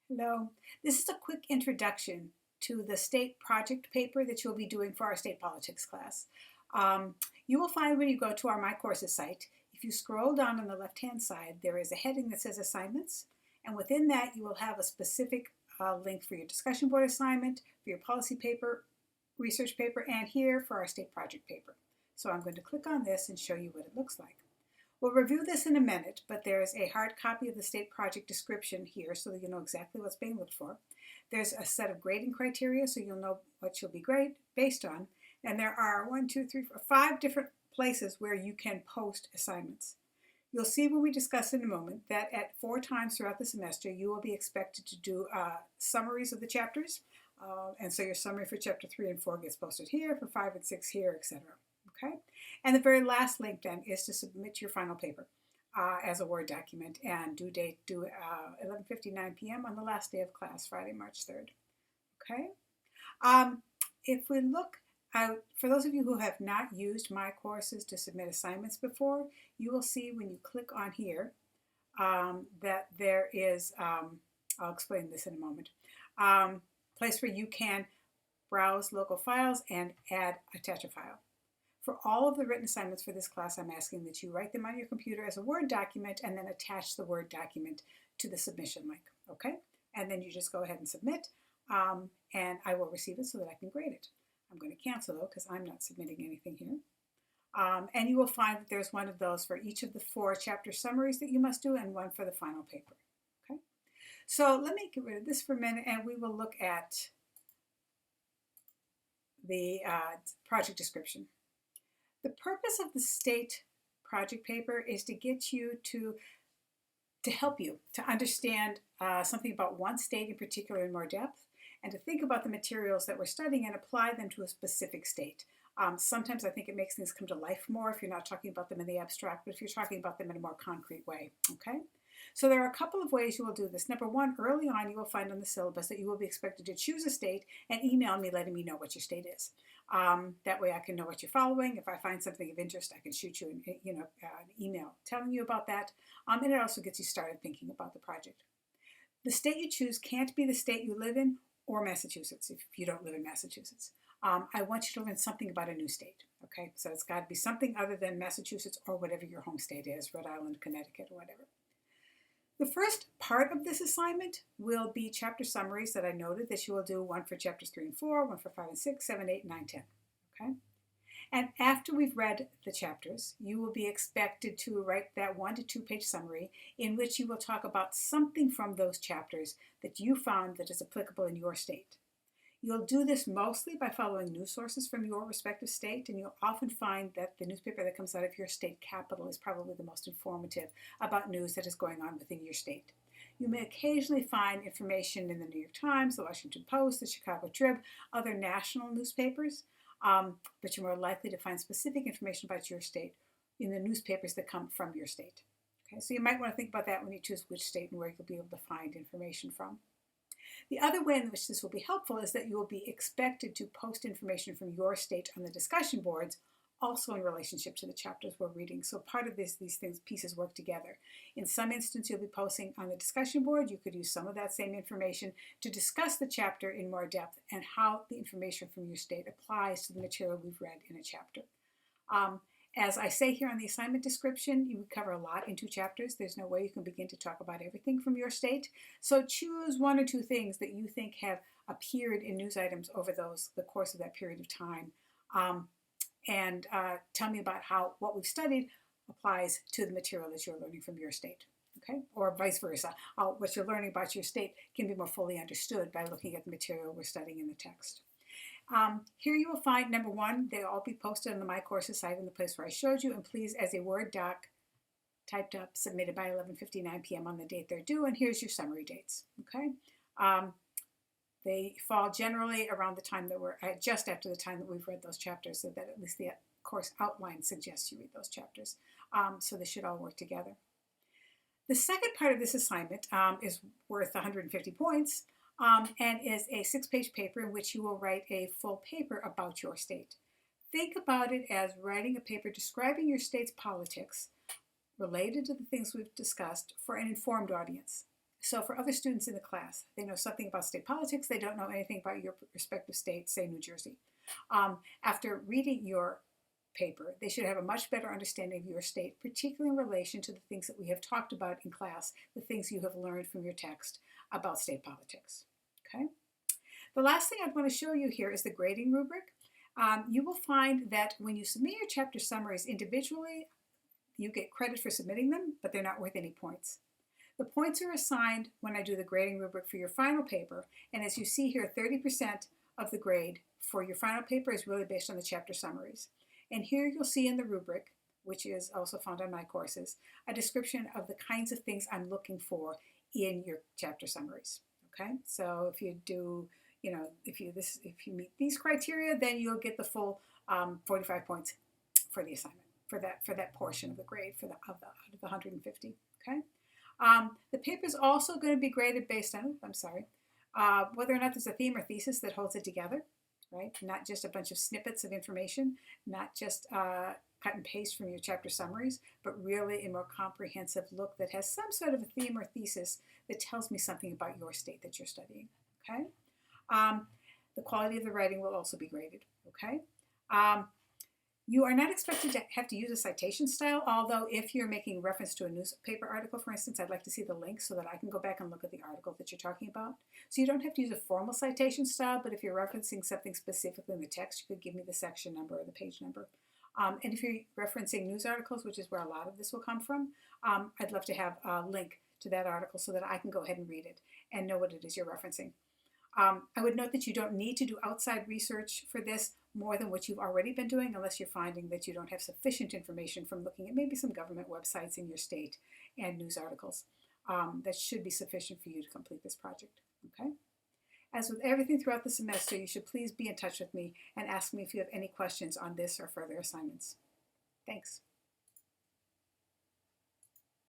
Hello. This is a quick introduction to the state project paper that you'll be doing for our state politics class. Um, you will find when you go to our My Courses site, if you scroll down on the left-hand side, there is a heading that says Assignments, and within that you will have a specific link for your discussion board assignment, for your policy paper, research paper, and here for our state project paper. So I'm going to click on this and show you what it looks like. We'll review this in a minute, but there's a hard copy of the state project description here so that you know exactly what's being looked for. There's a set of grading criteria so you'll know what you'll be graded based on. And there are 5 different places where you can post assignments. You'll see when we discuss in a moment that at 4 times throughout the semester you will be expected to do summaries of the chapters. And so your summary for chapter 3 and 4 gets posted here, for 5 and 6 here, etc. Okay? And the very last link then is to submit your final paper as a Word document, and due date 11:59 p.m. on the last day of class, Friday, March 3rd. Okay? If we look out, for those of you who have not used My Courses to submit assignments before, you will see when you click on here that there is, I'll explain this in a moment, place where you can browse local files and attach a file. For all of the written assignments for this class, I'm asking that you write them on your computer as a Word document and then attach the Word document to the submission link, okay? And then you just go ahead and submit, and I will receive it so that I can grade it. I'm going to cancel though because I'm not submitting anything here. And you will find that there's one of those for each of the 4 chapter summaries that you must do and one for the final paper, okay? So let me get rid of this for a minute and we will look at the project description. The purpose of the state project paper is to get you to help you to understand something about one state in particular in more depth, and to think about the materials that we're studying and apply them to a specific state. Sometimes I think it makes things come to life more if you're not talking about them in the abstract, but if you're talking about them in a more concrete way, okay? So there are a couple of ways you will do this. Number one, early on you will find on the syllabus that you will be expected to choose a state and email me letting me know what your state is. That way I can know what you're following. If I find something of interest, I can shoot you an email telling you about that. And it also gets you started thinking about the project. The state you choose can't be the state you live in or Massachusetts if you don't live in Massachusetts. I want you to learn something about a new state, okay? So it's got to be something other than Massachusetts or whatever your home state is, Rhode Island, Connecticut, or whatever. The first part of this assignment will be chapter summaries that I noted that you will do, one for chapters 3 and 4, one for 5 and 6, 7, 8, 9, 10. Okay? And after we've read the chapters, you will be expected to write that 1 to 2 page summary in which you will talk about something from those chapters that you found that is applicable in your state. You'll do this mostly by following news sources from your respective state, and you'll often find that the newspaper that comes out of your state capital is probably the most informative about news that is going on within your state. You may occasionally find information in the New York Times, the Washington Post, the Chicago Trib, other national newspapers, but you're more likely to find specific information about your state in the newspapers that come from your state. Okay, so you might want to think about that when you choose which state and where you'll be able to find information from. The other way in which this will be helpful is that you will be expected to post information from your state on the discussion boards, also in relationship to the chapters we're reading. So part of these pieces work together. In some instance, you'll be posting on the discussion board. You could use some of that same information to discuss the chapter in more depth and how the information from your state applies to the material we've read in a chapter. As I say here on the assignment description, you cover a lot in 2 chapters. There's no way you can begin to talk about everything from your state. So choose 1 or 2 things that you think have appeared in news items over the course of that period of time. And tell me about how what we've studied applies to the material that you're learning from your state. Okay? Or vice versa. What you're learning about your state can be more fully understood by looking at the material we're studying in the text. Here you will find, number 1, they'll all be posted on the My Courses site in the place where I showed you, and please, as a Word doc, typed up, submitted by 11:59 p.m. on the date they're due, and here's your summary dates, okay? They fall generally around the time that we're, just after the time that we've read those chapters, so that at least the course outline suggests you read those chapters. So they should all work together. The second part of this assignment is worth 150 points. And is a 6-page paper in which you will write a full paper about your state. Think about it as writing a paper describing your state's politics related to the things we've discussed for an informed audience. So for other students in the class, they know something about state politics, they don't know anything about your respective state, say New Jersey. After reading your paper, they should have a much better understanding of your state, particularly in relation to the things that we have talked about in class, the things you have learned from your text about state politics. Okay? The last thing I'd want to show you here is the grading rubric. You will find that when you submit your chapter summaries individually, you get credit for submitting them, but they're not worth any points. The points are assigned when I do the grading rubric for your final paper, and as you see here, 30% of the grade for your final paper is really based on the chapter summaries. And here you'll see in the rubric, which is also found on my courses, a description of the kinds of things I'm looking for in your chapter summaries. Okay, so if you do, if you meet these criteria, then you'll get the full 45 points for the assignment for that portion of the grade out of the 150. Okay. The paper is also going to be graded based on, whether or not there's a theme or thesis that holds it together, right? Not just a bunch of snippets of information, not just cut and paste from your chapter summaries, but really a more comprehensive look that has some sort of a theme or thesis that tells me something about your state that you're studying, okay? The quality of the writing will also be graded, okay? You are not expected to have to use a citation style, although if you're making reference to a newspaper article, for instance, I'd like to see the link so that I can go back and look at the article that you're talking about. So you don't have to use a formal citation style, but if you're referencing something specifically in the text, you could give me the section number or the page number. And if you're referencing news articles, which is where a lot of this will come from, I'd love to have a link to that article so that I can go ahead and read it and know what it is you're referencing. I would note that you don't need to do outside research for this more than what you've already been doing unless you're finding that you don't have sufficient information from looking at maybe some government websites in your state and news articles. That should be sufficient for you to complete this project. Okay? As with everything throughout the semester, you should please be in touch with me and ask me if you have any questions on this or further assignments. Thanks.